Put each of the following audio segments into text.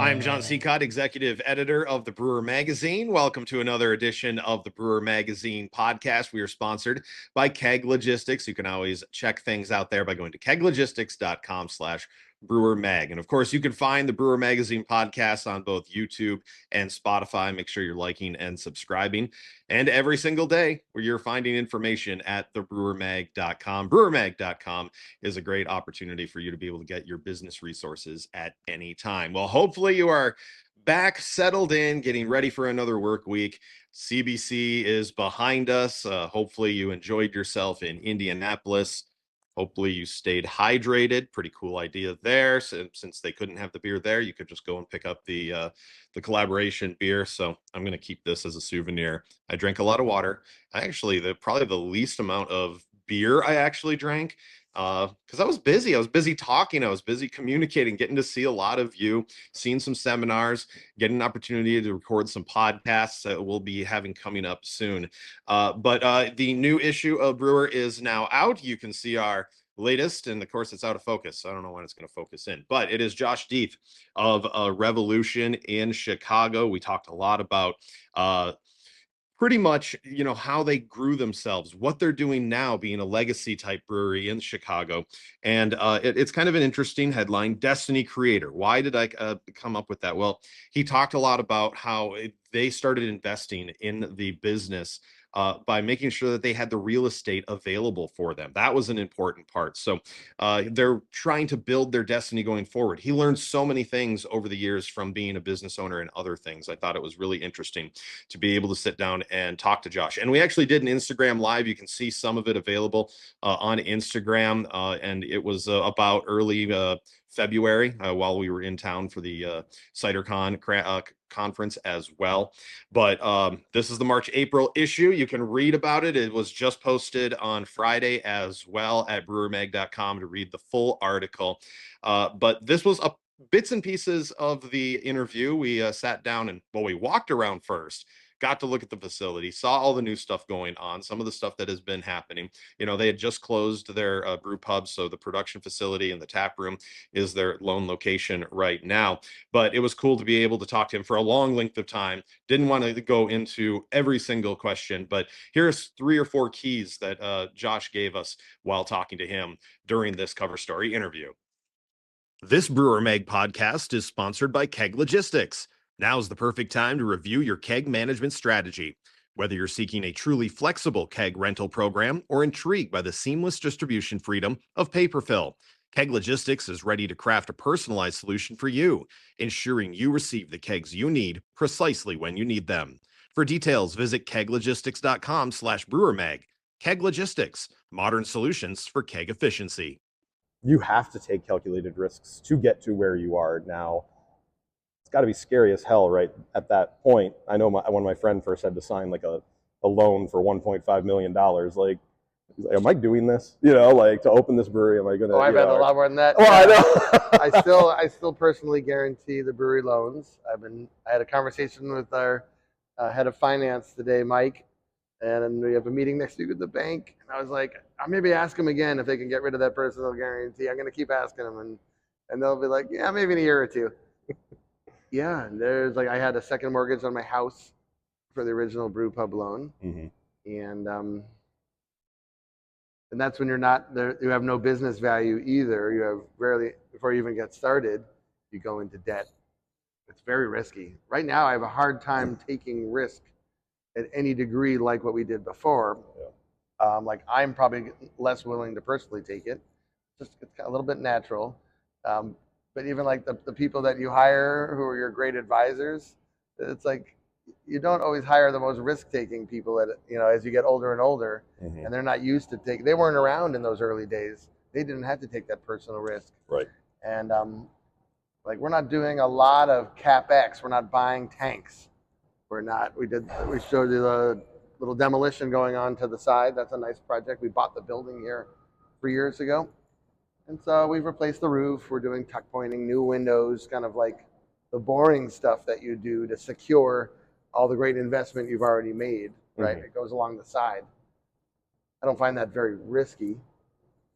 I'm Jon Sicotte, executive editor of the Brewer Magazine. Welcome to another edition of the Brewer Magazine podcast. We are sponsored by Keg Logistics. You can always check things out there by going to keglogistics.com/brewermag. And of course, you can find the Brewer Magazine podcast on both YouTube and Spotify. Make sure you're liking and subscribing. And every single day where you're finding information at thebrewermag.com. Brewermag.com is a great opportunity for you to be able to get your business resources at any time. Well, hopefully you are back, settled in, getting ready for another work week. CBC is behind us. Hopefully you enjoyed yourself in Indianapolis. Hopefully you stayed hydrated. Pretty cool idea there. Since they couldn't have the beer there, you could just go and pick up the collaboration beer. So I'm going to keep this as a souvenir. I drank a lot of water. Probably the least amount of beer I actually drank because I was busy. I was busy talking. I was busy communicating, getting to see a lot of you, seeing some seminars, getting an opportunity to record some podcasts that we'll be having coming up soon. But the new issue of Brewer is now out. You can see our latest, and of course it's out of focus. I don't know when it's going to focus in, but it is Josh Deth of Revolution in Chicago. We talked a lot about pretty much, how they grew themselves, what they're doing now, being a legacy type brewery in Chicago. And it's kind of an interesting headline, Destiny Creator. Why did I come up with that? Well, he talked a lot about how they started investing in the business by making sure that they had the real estate available for them. That was an important part. So they're trying to build their destiny going forward. He learned so many things over the years from being a business owner and other things. I thought it was really interesting to be able to sit down and talk to Josh. And we actually did an Instagram live. You can see some of it available on Instagram. And it was about early February while we were in town for the CiderCon conference as well. But this is the March-April issue. You can read about it. It was just posted on Friday as well at brewermag.com to read the full article. But this was bits and pieces of the interview. We sat down and, we walked around first. Got to look at the facility, saw all the new stuff going on, some of the stuff that has been happening. They had just closed their brew pub, so the production facility and the tap room is their lone location right now. But it was cool to be able to talk to him for a long length of time. Didn't want to go into every single question, but here's 3 or 4 keys that Josh gave us while talking to him during this cover story interview. This Brewer Mag podcast is sponsored by Keg Logistics. Now's the perfect time to review your keg management strategy. Whether you're seeking a truly flexible keg rental program or intrigued by the seamless distribution freedom of paper fill, Keg Logistics is ready to craft a personalized solution for you, ensuring you receive the kegs you need precisely when you need them. For details, visit keglogistics.com/brewermag. Keg Logistics, modern solutions for keg efficiency. You have to take calculated risks to get to where you are now. It's got to be scary as hell right at that point. I know when my friend first had to sign like a loan for $1.5 million, like, he's like, am I doing this? To open this brewery, am I going to? Oh, I've had a lot more than that. Well, I know. I still personally guarantee the brewery loans. I had a conversation with our head of finance today, Mike, and we have a meeting next week with the bank. And I was like, I'll maybe ask them again if they can get rid of that personal guarantee. I'm going to keep asking them, and they'll be like, yeah, maybe in a year or two. Yeah, I had a second mortgage on my house for the original brew pub loan, and that's when you're not there. You have no business value either. You have rarely, before you even get started, you go into debt. It's very risky. Right now, I have a hard time taking risk at any degree like what we did before. Yeah. I'm probably less willing to personally take it. It's a little bit natural. But even like the people that you hire who are your great advisors, it's like you don't always hire the most risk-taking people as you get older and older, and they're not used to they weren't around in those early days. They didn't have to take that personal risk. Right. And we're not doing a lot of CapEx. We're not buying tanks. We showed you the little demolition going on to the side. That's a nice project. We bought the building here 3 years ago. And so we've replaced the roof. We're doing tuck pointing, new windows, kind of like the boring stuff that you do to secure all the great investment you've already made, right? It goes along the side. I don't find that very risky.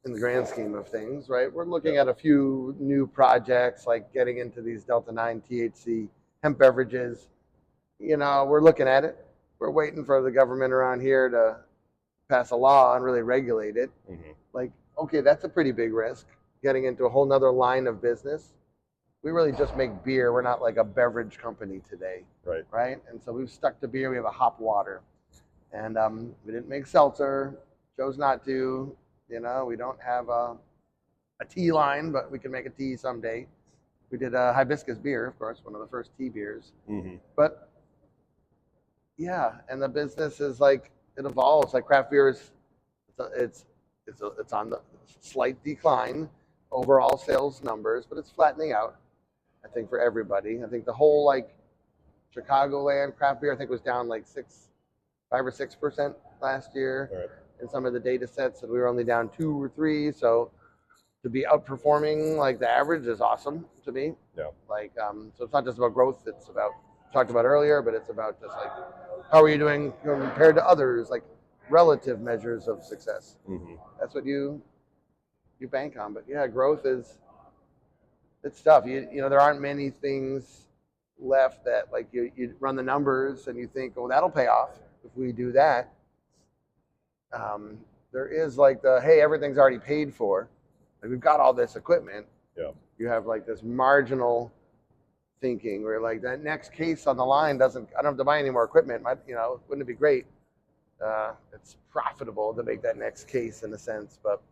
in the grand scheme of things, right? We're looking at a few new projects, like getting into these Delta 9 THC hemp beverages. We're looking at it. We're waiting for the government around here to pass a law and really regulate it. Like, okay, that's a pretty big risk, getting into a whole nother line of business. We really just make beer. We're not like a beverage company today, right? And so we've stuck to beer. We have a hop water, and we didn't make seltzer, chose not to. We don't have a tea line, but we can make a tea someday. We did a hibiscus beer, of course, one of the first tea beers. But yeah, and the business is like, it evolves. Like craft beer is, it's on the slight decline, overall sales numbers, but it's flattening out, I think, for everybody. I think the whole like Chicagoland craft beer, I think, was down like 5 or 6% last year. And some of the data sets said we were only down 2 or 3. So to be outperforming like the average is awesome to me. Like, so it's not just about growth. It's about, talked about earlier, but it's about just like, how are you doing compared to others, like relative measures of success. That's what you bank on. But yeah, growth it's tough. There aren't many things left that like you run the numbers and you think, oh, that'll pay off if we do that. There is like hey, everything's already paid for. Like, we've got all this equipment. You have like this marginal thinking where like that next case on the line I don't have to buy any more equipment. Wouldn't it be great? It's profitable to make that next case in a sense, but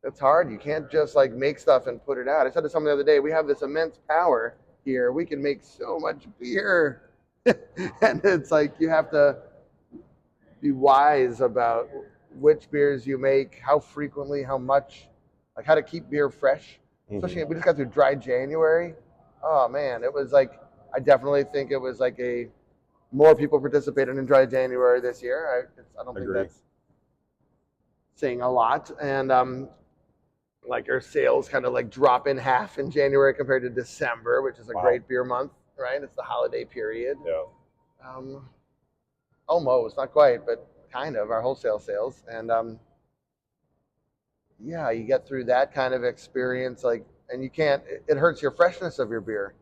it's hard. You can't just like make stuff and put it out. I said to someone the other day, we have this immense power here. We can make so much beer. And it's like, you have to be wise about which beers you make, how frequently, how much, like how to keep beer fresh. Especially, we just got through dry January. Oh man, it was like, I definitely think it was like more people participated in dry January this year. I don't think that's saying a lot. And like our sales kind of like drop in half in January compared to December, which is a great beer month, right? It's the holiday period. Almost, not quite, but kind of, our wholesale sales. And yeah, you get through that kind of experience, like, and it hurts your freshness of your beer.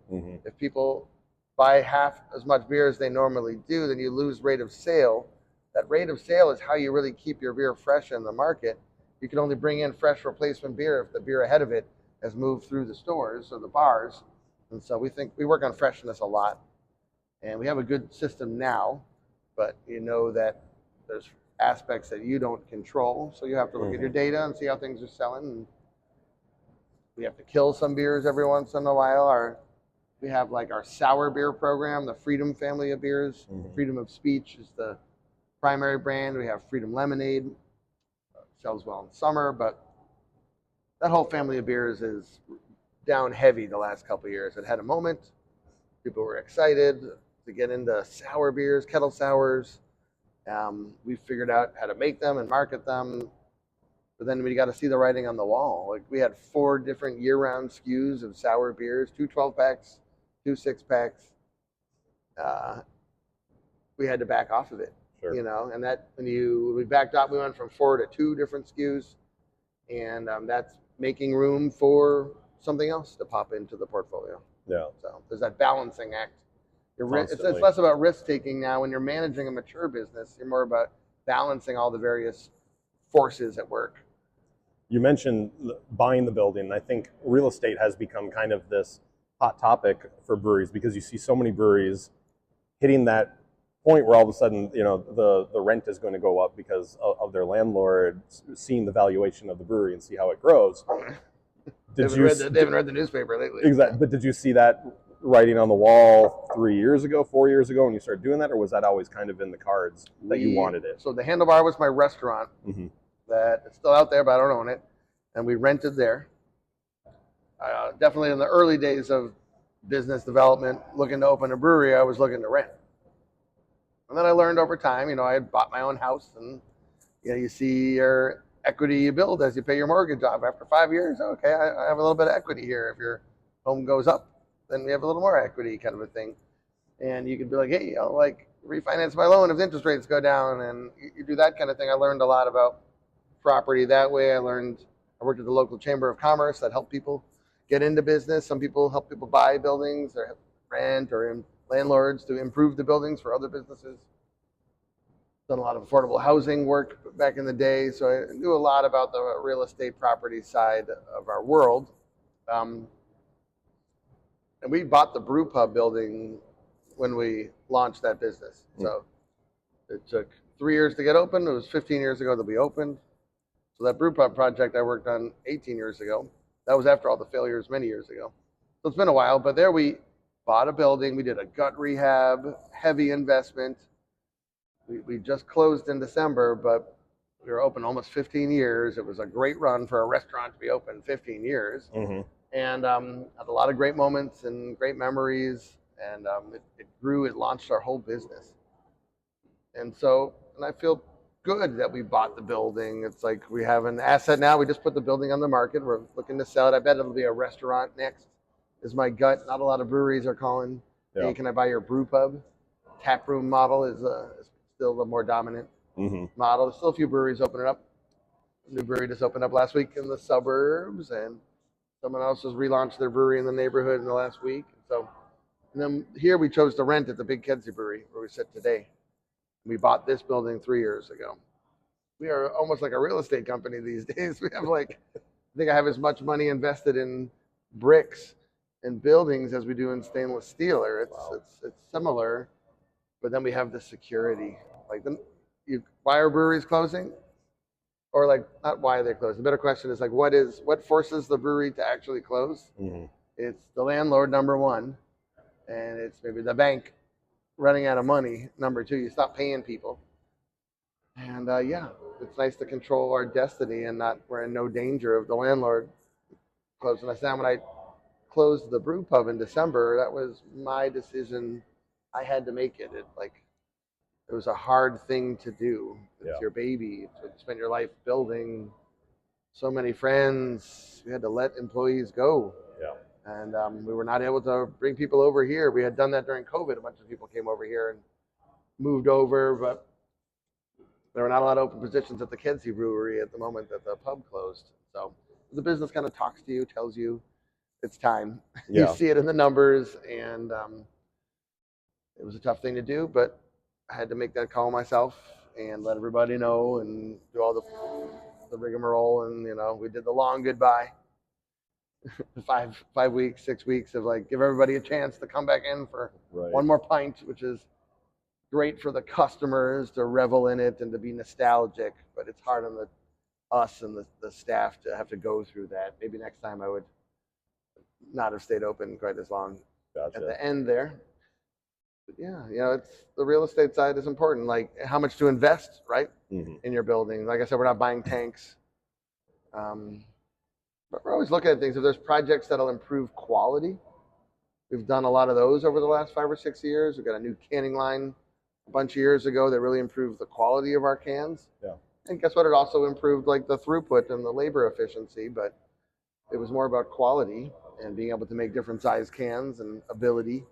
If people buy half as much beer as they normally do, then you lose rate of sale. That rate of sale is how you really keep your beer fresh in the market. You can only bring in fresh replacement beer if the beer ahead of it has moved through the stores or the bars. And so we work on freshness a lot, and we have a good system now, but that there's aspects that you don't control. So you have to look at your data and see how things are selling. And we have to kill some beers every once in a while. We have like our sour beer program, the Freedom family of beers. Freedom of Speech is the primary brand. We have Freedom Lemonade, sells well in summer, but that whole family of beers is down heavy the last couple of years. It had a moment. People were excited to get into sour beers, kettle sours. We figured out how to make them and market them, but then we got to see the writing on the wall. Like, we had 4 different year-round SKUs of sour beers, 2 12-packs, 2 6-packs. We had to back off of it, and that when we backed off, we went from 4 to 2 different SKUs, and that's making room for something else to pop into the portfolio. So there's that balancing act. It's less about risk taking now. When you're managing a mature business, you're more about balancing all the various forces at work. You mentioned buying the building, and I think real estate has become kind of this hot topic for breweries, because you see so many breweries hitting that point where all of a sudden, the rent is going to go up because of their landlord seeing the valuation of the brewery and see how it grows. They haven't read the newspaper lately. Exactly. But did you see that writing on the wall 3 years ago, 4 years ago, when you started doing that, or was that always kind of in the cards that you wanted it? So the Handlebar was my restaurant. That it's still out there, but I don't own it, and we rented there. Definitely in the early days of business development, looking to open a brewery, I was looking to rent. And then I learned over time, I had bought my own house, and you see your equity you build as you pay your mortgage off. After 5 years, okay, I have a little bit of equity here. If your home goes up, then we have a little more equity, kind of a thing. And you could be like, hey, I'll like refinance my loan if the interest rates go down, and you do that kind of thing. I learned a lot about property that way. I learned I worked at the local chamber of commerce that helped people get into business. Some people help people buy buildings or rent, or landlords to improve the buildings for other businesses. Done a lot of affordable housing work back in the day, so I knew a lot about the real estate property side of our world. And we bought the brew pub building when we launched that business. So it took 3 years to get open. It was 15 years ago that we opened. So that brew pub project I worked on 18 years ago. That was after all the failures many years ago. So it's been a while, but there we bought a building. We did a gut rehab, heavy investment. We just closed in December, but we were open almost 15 years. It was a great run for a restaurant to be open 15 years. And had a lot of great moments and great memories. And it grew, it launched our whole business. And I feel good that we bought the building. It's like we have an asset now. We just put the building on the market. We're looking to sell it. I bet it'll be a restaurant next, is my gut. Not a lot of breweries are calling, hey, can I buy your brew pub? Tap room model is still the more dominant model. There's still a few breweries opening up. A new brewery just opened up last week in the suburbs, and someone else has relaunched their brewery in the neighborhood in the last week. And then here we chose to rent at the Big Kedzie Brewery, where we sit today. We bought this building 3 years ago. We are almost like a real estate company these days. We have I think I have as much money invested in bricks and buildings as we do in stainless steel. It's similar, but then we have the security. Why are breweries closing? Or not why are they closed? The better question is what forces the brewery to actually close? It's the landlord, number one, and it's maybe the bank running out of money, number two. You stop paying people. And it's nice to control our destiny and we're in no danger of the landlord closing us down. When I closed the brew pub in December, that was my decision. I had to make it. It was a hard thing to do. It's your baby. To spend your life building. So many friends. We had to let employees go. And we were not able to bring people over here. We had done that during COVID. A bunch of people came over here and moved over, but there were not a lot of open positions at the Kedzie Brewery at the moment that the pub closed. So the business kind of talks to you, tells you it's time. You see it in the numbers, and it was a tough thing to do, but I had to make that call myself and let everybody know and do all the rigmarole. And we did the long goodbye. 5 weeks, 6 weeks of give everybody a chance to come back in for one more pint, which is great for the customers to revel in it and to be nostalgic, but it's hard on us and the staff to have to go through that. Maybe next time I would not have stayed open quite as long at the end there. But it's the real estate side is important. How much to invest, in your building. Like I said, we're not buying tanks. But we're always looking at things. If there's projects that'll improve quality, we've done a lot of those over the last 5 or 6 years. We've got a new canning line a bunch of years ago that really improved the quality of our cans. And guess what? It also improved the throughput and the labor efficiency, but it was more about quality and being able to make different size cans and ability.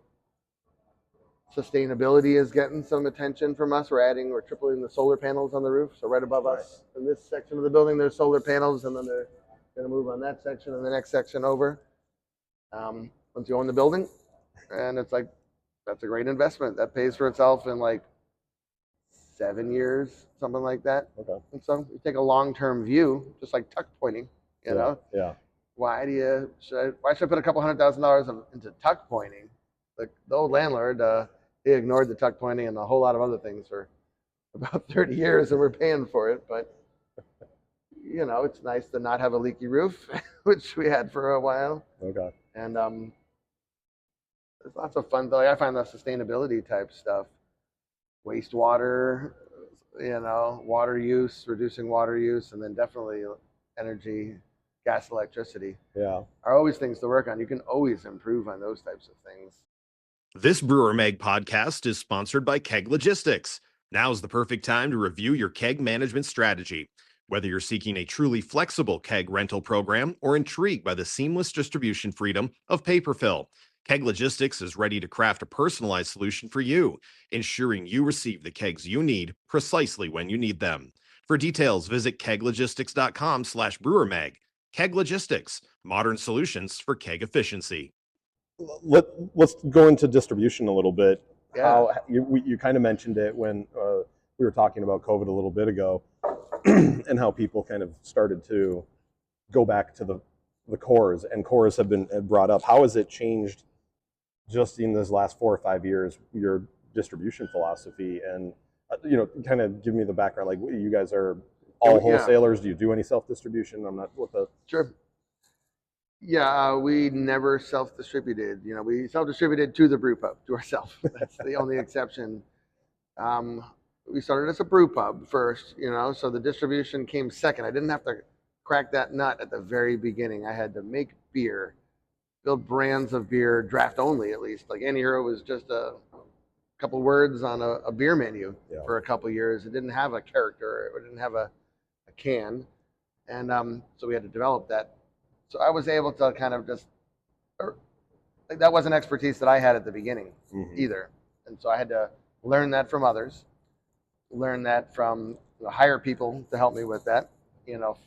Sustainability is getting some attention from us. We're tripling the solar panels on the roof. So right above us in this section of the building, there's solar panels, and then they're going to move on that section and the next section over once you own the building. And it's that's a great investment that pays for itself in 7 years, something like that. And so you take a long-term view, just like tuck pointing, you know. Why should I put a couple $100,000 into tuck pointing? The old landlord, he ignored the tuck pointing and a whole lot of other things for about 30 years, and we're paying for it. But it's nice to not have a leaky roof, which we had for a while. And there's lots of fun. I find the sustainability type stuff, wastewater, water use, reducing water use, and then definitely energy, gas, electricity. Are always things to work on. You can always improve on those types of things. This Brewer Mag podcast is sponsored by Keg Logistics. Now's the perfect time to review your keg management strategy. Whether you're seeking a truly flexible keg rental program or intrigued by the seamless distribution freedom of paper fill, Keg Logistics is ready to craft a personalized solution for you, ensuring you receive the kegs you need precisely when you need them. For details, visit keglogistics.com/brewermag. Keg Logistics, modern solutions for keg efficiency. Let's go into distribution a little bit. Yeah. How you kind of mentioned it when we were talking about COVID a little bit ago, and how people kind of started to go back to the cores, and cores have been brought up. How has it changed just in this last 4 or 5 years, your distribution philosophy? And kind of give me the background. Like, you guys are all wholesalers. Do you do any self-distribution? I'm not with the Sure. Yeah, we never self-distributed. We self-distributed to the brew pub, to ourselves. That's the only exception. We started as a brew pub first, so the distribution came second. I didn't have to crack that nut at the very beginning. I had to make beer, build brands of beer, draft only at least. Like Anti-Hero was just a couple words on a beer menu for a couple years. It didn't have a character. It didn't have a can. And so we had to develop that. So I was able to kind of that wasn't expertise that I had at the beginning either. And so I had to learn that from others, learn that from hire people to help me with that,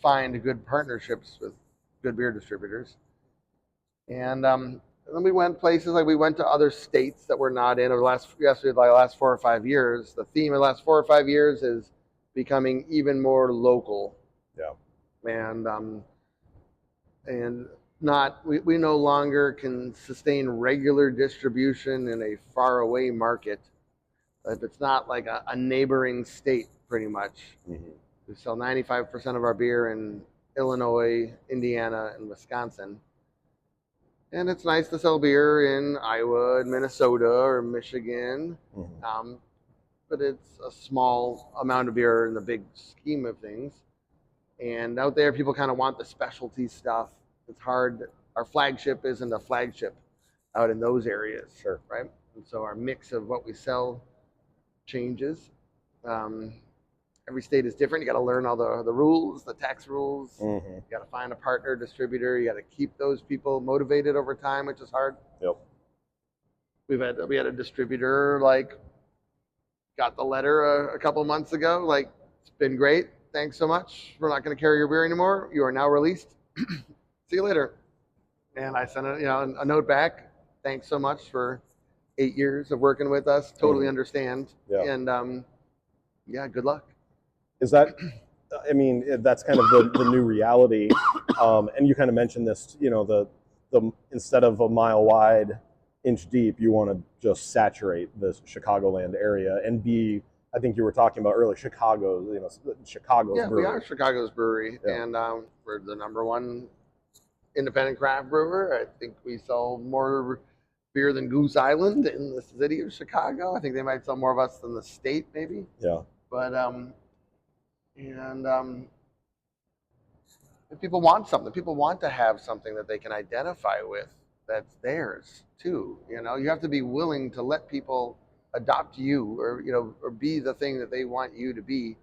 find good partnerships with good beer distributors. And then we went places, like we went to other states that we're not in over the last 4 or 5 years. The theme of the last 4 or 5 years is becoming even more local. Yeah. And we no longer can sustain regular distribution in a faraway market if it's not like a neighboring state, pretty much. We sell 95% of our beer in Illinois, Indiana, and Wisconsin. And it's nice to sell beer in Iowa and Minnesota or Michigan. But it's a small amount of beer in the big scheme of things. And out there, people kind of want the specialty stuff. It's hard. Our flagship isn't a flagship out in those areas, right? And so our mix of what we sell changes. Every state is different. You got to learn all the rules, the tax rules. You got to find a partner distributor. You got to keep those people motivated over time, which is hard. Yep. We had a distributor got the letter a couple months ago. It's been great. Thanks so much. We're not going to carry your beer anymore. You are now released. See you later. And I sent a note back. Thanks so much for 8 years of working with us. Totally understand. Yeah. And good luck. Is that? I mean, that's kind of the new reality. And you kind of mentioned this. The instead of a mile wide, inch deep, you want to just saturate this Chicagoland area and be. I think you were talking about earlier, Chicago's brewery. We are Chicago's brewery, and we're the #1 independent craft brewer. I think we sell more beer than Goose Island in the city of Chicago. I think they might sell more of us than the state, maybe. Yeah. But if people want something, people want to have something that they can identify with that's theirs too. You have to be willing to let people adopt you, or be the thing that they want you to be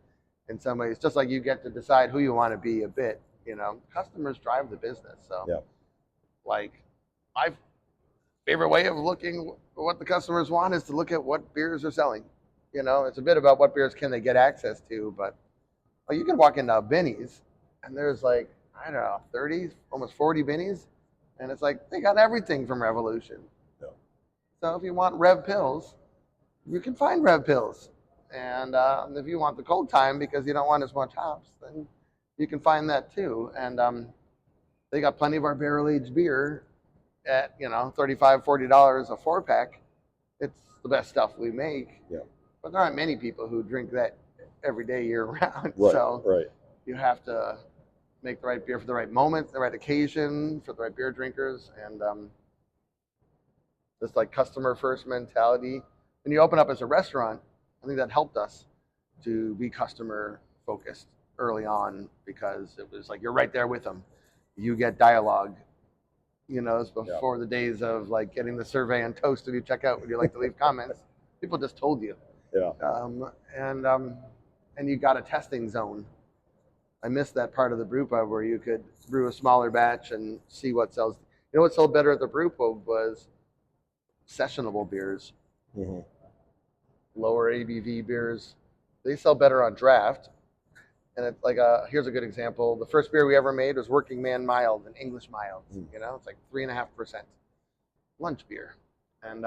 in some ways. Just like you get to decide who you want to be a bit. Customers drive the business. So, my favorite way of looking at what the customers want is to look at what beers are selling. It's a bit about what beers can they get access to, but you can walk into Benny's and there's 30, almost 40 Benny's, and it's they got everything from Revolution. Yeah. So if you want Rev Pills, you can find Rev Pills. And if you want the cold time because you don't want as much hops, then you can find that too. And they got plenty of our barrel-aged beer at, $35, $40 a 4-pack. It's the best stuff we make. Yeah. But there aren't many people who drink that every day, year round. Right, so right. You have to make the right beer for the right moment, the right occasion, for the right beer drinkers. And this customer first mentality. When you open up as a restaurant, I think that helped us to be customer focused early on, because it was you're right there with them. You get dialogue. It's before the days of getting the survey and toast when you check out. Would you like to leave comments? People just told you. Yeah. And you got a testing zone. I missed that part of the brew pub where you could brew a smaller batch and see what sells. What sold better at the brew pub was sessionable beers. Lower ABV beers. They sell better on draft. And it's like here's a good example. The first beer we ever made was Working Man Mild, an English mild. You know, it's like 3.5% lunch beer, and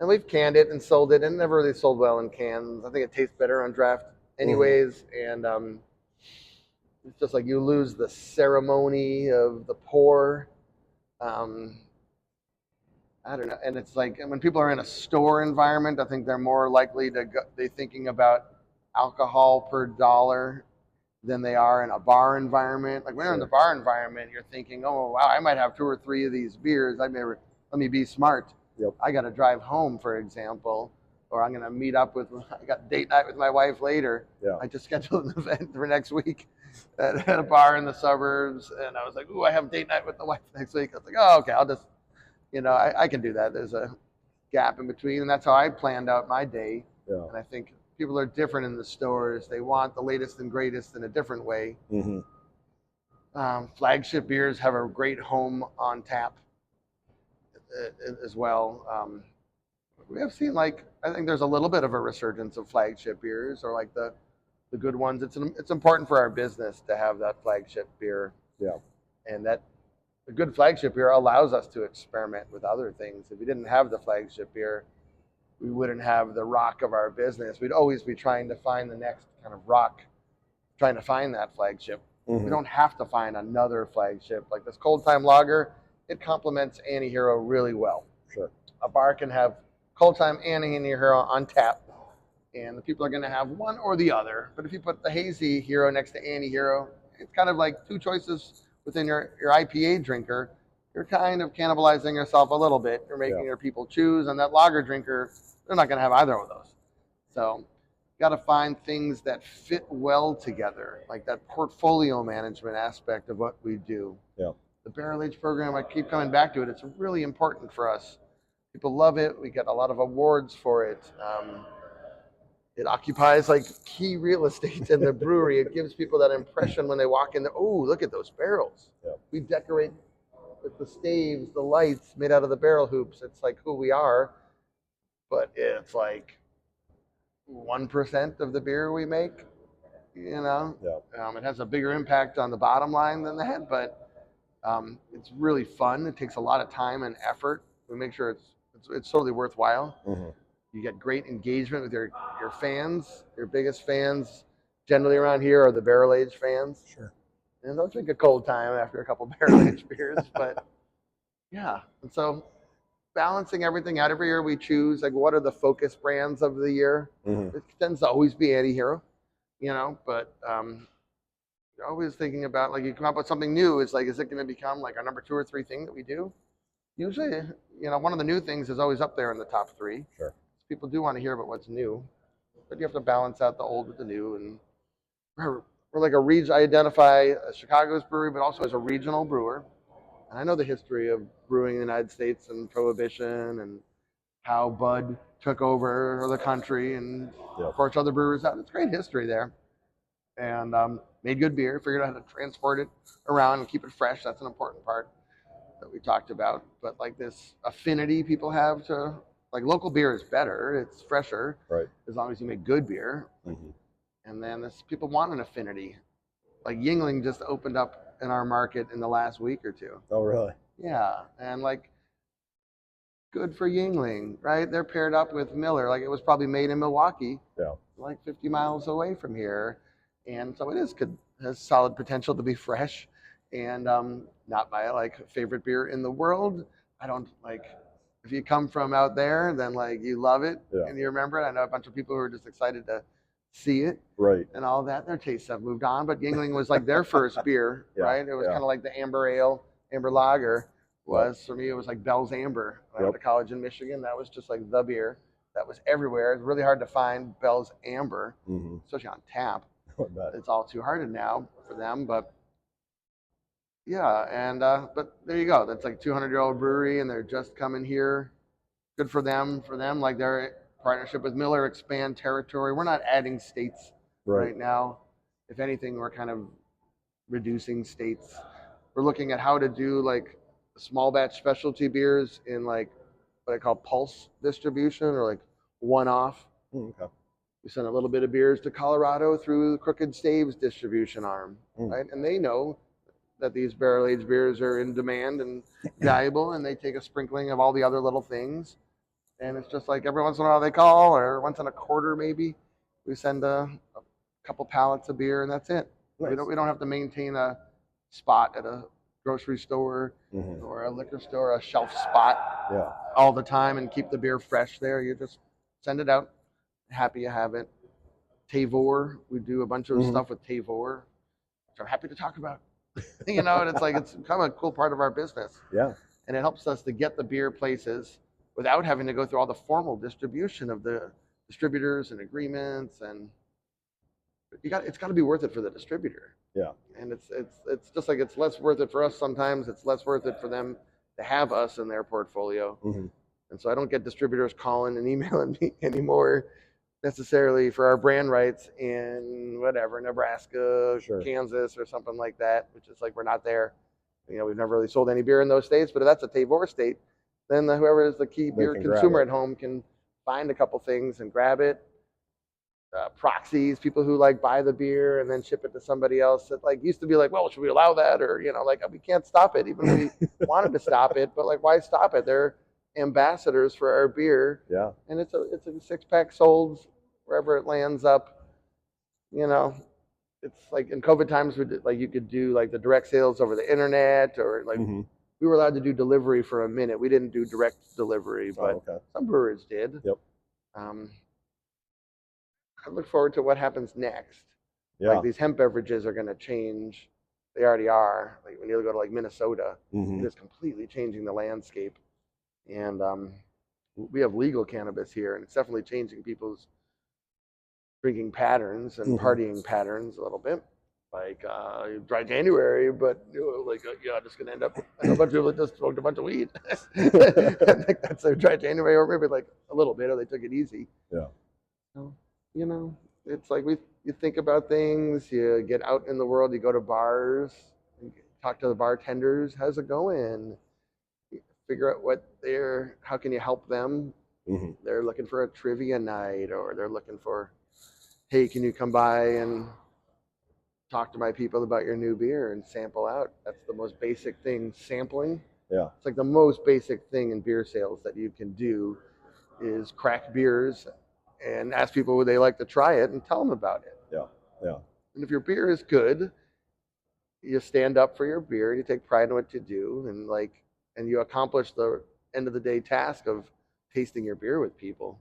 we've canned it and sold it, and it never really sold well in cans. I think it tastes better on draft, anyways. And it's just like you lose the ceremony of the pour. I don't know, and it's like when people are in a store environment, I think they're more likely to go, they're thinking about alcohol per dollar than they are in a bar environment. Like when you're in the bar environment, you're thinking, oh wow, I might have 2 or 3 of these beers. Let me be smart. Yep. I got to drive home, for example, or I'm going to meet up with. I got date night with my wife later. Yeah. I just scheduled an event for next week at a bar in the suburbs, and I was like, ooh, I have date night with the wife next week. I was like, oh okay, I'll just, I can do that. There's a gap in between, and that's how I planned out my day. Yeah. And I think people are different in the stores. They want the latest and greatest in a different way. Flagship beers have a great home on tap as well. We have seen, like, I think there's a little bit of a resurgence of flagship beers, or like the good ones. It's important for our business to have that flagship beer. Yeah. And that a good flagship beer allows us to experiment with other things. If we didn't have the flagship beer, we wouldn't have the rock of our business. We'd always be trying to find the next kind of rock, trying to find that flagship. We don't have to find another flagship. Like this Cold Time Lager, it complements Anti-Hero really well. Sure. A bar can have Cold Time and Anti-Hero on tap, and the people are going to have one or the other. But if you put the Hazy Hero next to Anti-Hero, it's kind of like 2 choices within your IPA drinker. You're kind of cannibalizing yourself a little bit. You're making your people choose, and that lager drinker, they're not going to have either of those. So you got to find things that fit well together, like that portfolio management aspect of what we do. Yeah. The barrel age program, I keep coming back to it. It's really important for us. People love it. We get a lot of awards for it. It occupies like key real estate in the brewery. It gives people that impression when they walk in there. Oh, look at those barrels. Yeah. We decorate with the staves, the lights made out of the barrel hoops. It's like who we are, but it's like 1% of the beer we make. Yeah. It has a bigger impact on the bottom line than that, but it's really fun. It takes a lot of time and effort. We make sure it's totally worthwhile. You get great engagement with your fans. Your biggest fans generally around here are the barrel age fans. Sure. And they'll drink a Cold Time after a couple barrel aged beers, but yeah. And so balancing everything out, every year we choose like what are the focus brands of the year. It tends to always be Anti-Hero, but you're always thinking about, like, you come up with something new. It's like, is it going to become like our number 2 or 3 thing that we do? Usually, one of the new things is always up there in the top 3. Sure. People do want to hear about what's new, but you have to balance out the old with the new. And we're like a region. I identify as Chicago's brewery, but also as a regional brewer. And I know the history of brewing in the United States and Prohibition and how Bud took over the country and of course other brewers out. It's great history there. And made good beer, figured out how to transport it around and keep it fresh. That's an important part that we talked about. But like this affinity people have to, like, local beer is better, it's fresher, right, as long as you make good beer. And then this people want an affinity. Like Yuengling just opened up in our market in the last week or 2. Oh, really? Yeah, and like, good for Yuengling, right? They're paired up with Miller. Like, it was probably made in Milwaukee, like 50 miles away from here, and so has solid potential to be fresh, and not my like favorite beer in the world. I don't like. If you come from out there, then like you love it and you remember it. I know a bunch of people who are just excited to see it, right, and all that. Their tastes have moved on, but Yuengling was like their first beer, right? It was kind of like the amber ale, amber lager was for me. It was like Bell's Amber. When I went to college in Michigan, that was just like the beer that was everywhere. It's really hard to find Bell's Amber, especially on tap. It's all too hard now for them, but yeah, and but there you go. That's like 200-year-old brewery, and they're just coming here. Good for them. Like their partnership with Miller, expand territory. We're not adding states right now. If anything, we're kind of reducing states. We're looking at how to do like small batch specialty beers in like what I call pulse distribution, or like one-off. We send a little bit of beers to Colorado through the Crooked Staves distribution arm, right? And they know that these barrel-aged beers are in demand and valuable, and they take a sprinkling of all the other little things. And it's just like every once in a while they call, or once in a quarter maybe, we send a couple pallets of beer, and that's it. Nice. We don't have to maintain a spot at a grocery store or a liquor store, a shelf spot all the time, and keep the beer fresh there. You just send it out. Happy you have it. Tavor, we do a bunch of stuff with Tavor, which I'm happy to talk about. You know, and it's become a cool part of our business. Yeah. And it helps us to get the beer places without having to go through all the formal distribution of the distributors and agreements, and it's got to be worth it for the distributor. Yeah. And it's just like it's less worth it for us sometimes. It's less worth it for them to have us in their portfolio. And so I don't get distributors calling and emailing me anymore necessarily for our brand rights in whatever, Nebraska, Kansas, or something like that, which is like we're not there. You know, we've never really sold any beer in those states, but if that's a Tavor state, then whoever is the key beer consumer at home can find a couple things and grab it. Proxies, people who like buy the beer and then ship it to somebody else. That like used to be like, well, should we allow that? Or, you know, like we can't stop it, even if we wanted to stop it, but like, why stop it? They're ambassadors for our beer. Yeah. And it's a 6-pack sold wherever it lands up. You know, it's like in COVID times, you could do like the direct sales over the internet, or like we were allowed to do delivery for a minute. We didn't do direct delivery, but some brewers did. Yep. I look forward to what happens next. Yeah. Like these hemp beverages are going to change. They already are. Like when you go to like Minnesota, it is completely changing the landscape. And we have legal cannabis here, and it's definitely changing people's drinking patterns and partying patterns a little bit. Like dry January, but just gonna end up a bunch of people that just smoked a bunch of weed. I think that's their dry January, or maybe like a little bit, or they took it easy. Yeah. So, you know, it's like you think about things. You get out in the world. You go to bars, you talk to the bartenders. How's it going? You figure out how can you help them? They're looking for a trivia night, or they're looking for, hey, can you come by and talk to my people about your new beer and sample out? That's the most basic thing, sampling. Yeah. It's like the most basic thing in beer sales that you can do is crack beers and ask people would they like to try it and tell them about it. Yeah. Yeah. And if your beer is good, you stand up for your beer and you take pride in what you do, and you accomplish the end of the day task of tasting your beer with people.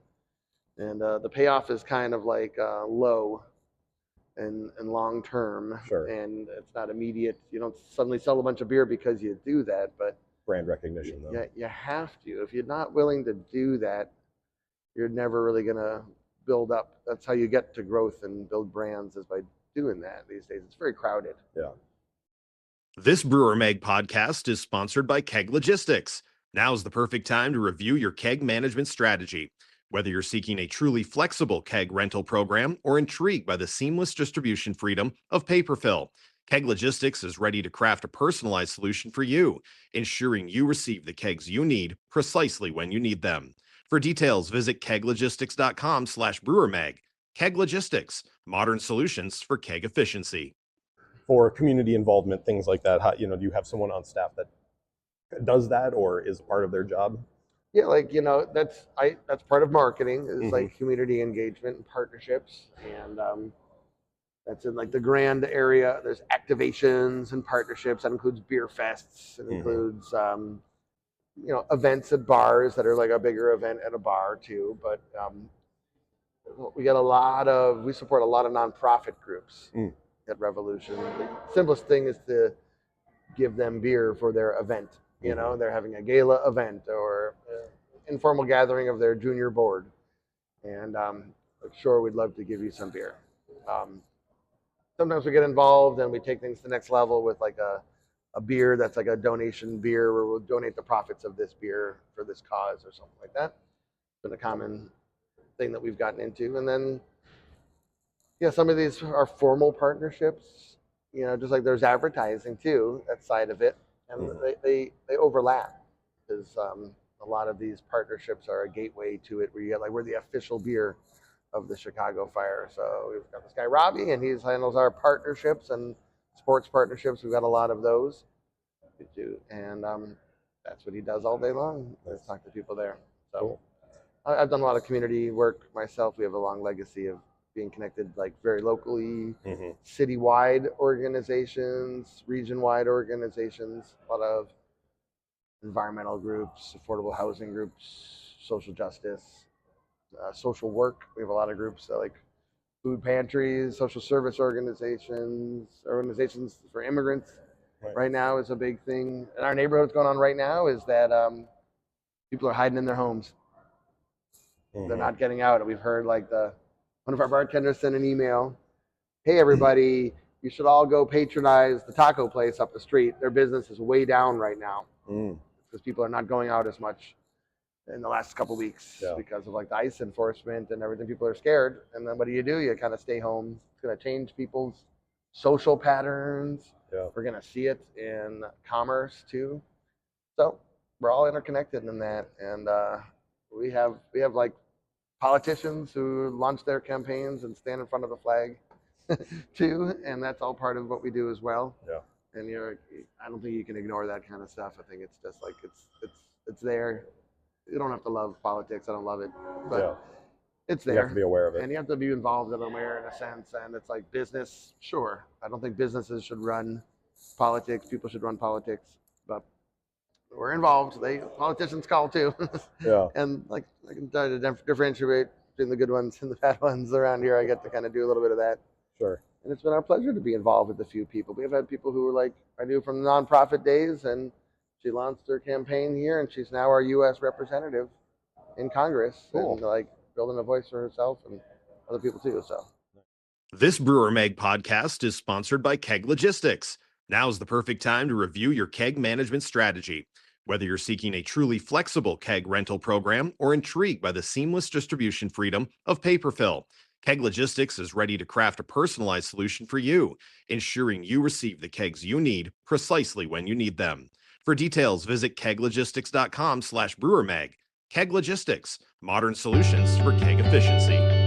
And the payoff is kind of like low and long term. Sure. And it's not immediate. You don't suddenly sell a bunch of beer because you do that, but brand recognition though. Yeah, you have to. If you're not willing to do that, you're never really gonna build up. That's how you get to growth and build brands, is by doing that these days. It's very crowded. Yeah. This Brewer Mag podcast is sponsored by Keg Logistics. Now's the perfect time to review your keg management strategy. Whether you're seeking a truly flexible keg rental program or intrigued by the seamless distribution freedom of paper fill, Keg Logistics is ready to craft a personalized solution for you, ensuring you receive the kegs you need precisely when you need them. For details, visit keglogistics.com/brewermag. Keg Logistics, modern solutions for keg efficiency. For community involvement, things like that, do you have someone on staff that does that or is part of their job? Yeah, that's part of marketing, is like community engagement and partnerships, and that's in like the Grand area. There's activations and partnerships. That includes beer fests. It includes events at bars that are like a bigger event at a bar too. But we support a lot of nonprofit groups at Revolution. The simplest thing is to give them beer for their event. They're having a gala event or informal gathering of their junior board, and sure, we'd love to give you some beer. Sometimes we get involved and we take things to the next level with like a beer that's like a donation beer, where we'll donate the profits of this beer for this cause or something like that. It's been a common thing that we've gotten into. And then, some of these are formal partnerships, just like there's advertising too, that side of it. And they overlap, because a lot of these partnerships are a gateway to it, where you get we're the official beer of the Chicago fire. So we've got this guy Robbie, and he handles our partnerships and sports partnerships. We've got a lot of those to do, and that's what he does all day long. Let's talk to people there. So Cool. I've done a lot of community work myself. We have a long legacy of being connected, like very locally, citywide organizations, region-wide organizations, a lot of environmental groups, affordable housing groups, social justice, social work. We have a lot of groups like food pantries, social service organizations for immigrants. Right now is a big thing. In our neighborhood, what's going on right now is that people are hiding in their homes. They're not getting out. And we've heard like one of our bartenders sent an email, hey, everybody, you should all go patronize the taco place up the street. Their business is way down right now because people are not going out as much in the last couple of weeks because of like the ICE enforcement and everything. People are scared. And then what do? You kind of stay home. It's going to change people's social patterns. Yeah. We're going to see it in commerce too. So we're all interconnected in that. And we have like politicians who launch their campaigns and stand in front of the flag too. And that's all part of what we do as well. Yeah. And I don't think you can ignore that kind of stuff. I think it's just like, it's there. You don't have to love politics. I don't love it, but it's there. You have to be aware of it. And you have to be involved and aware in a sense. And it's like business, sure. I don't think businesses should run politics. People should run politics, but we're involved. Politicians call too. And like I can try to differentiate between the good ones and the bad ones around here. I get to kind of do a little bit of that. Sure. And it's been our pleasure to be involved with a few people. We've had people who were like, I knew from the nonprofit days, and she launched her campaign here, and she's now our U.S. representative in Congress. Cool. And like building a voice for herself and other people too. So this Brewer Mag podcast is sponsored by Keg Logistics. Now's the perfect time to review your keg management strategy. Whether you're seeking a truly flexible keg rental program or intrigued by the seamless distribution freedom of paper fill, Keg Logistics is ready to craft a personalized solution for you, ensuring you receive the kegs you need precisely when you need them. For details, visit keglogistics.com/brewermag. Keg Logistics, modern solutions for keg efficiency.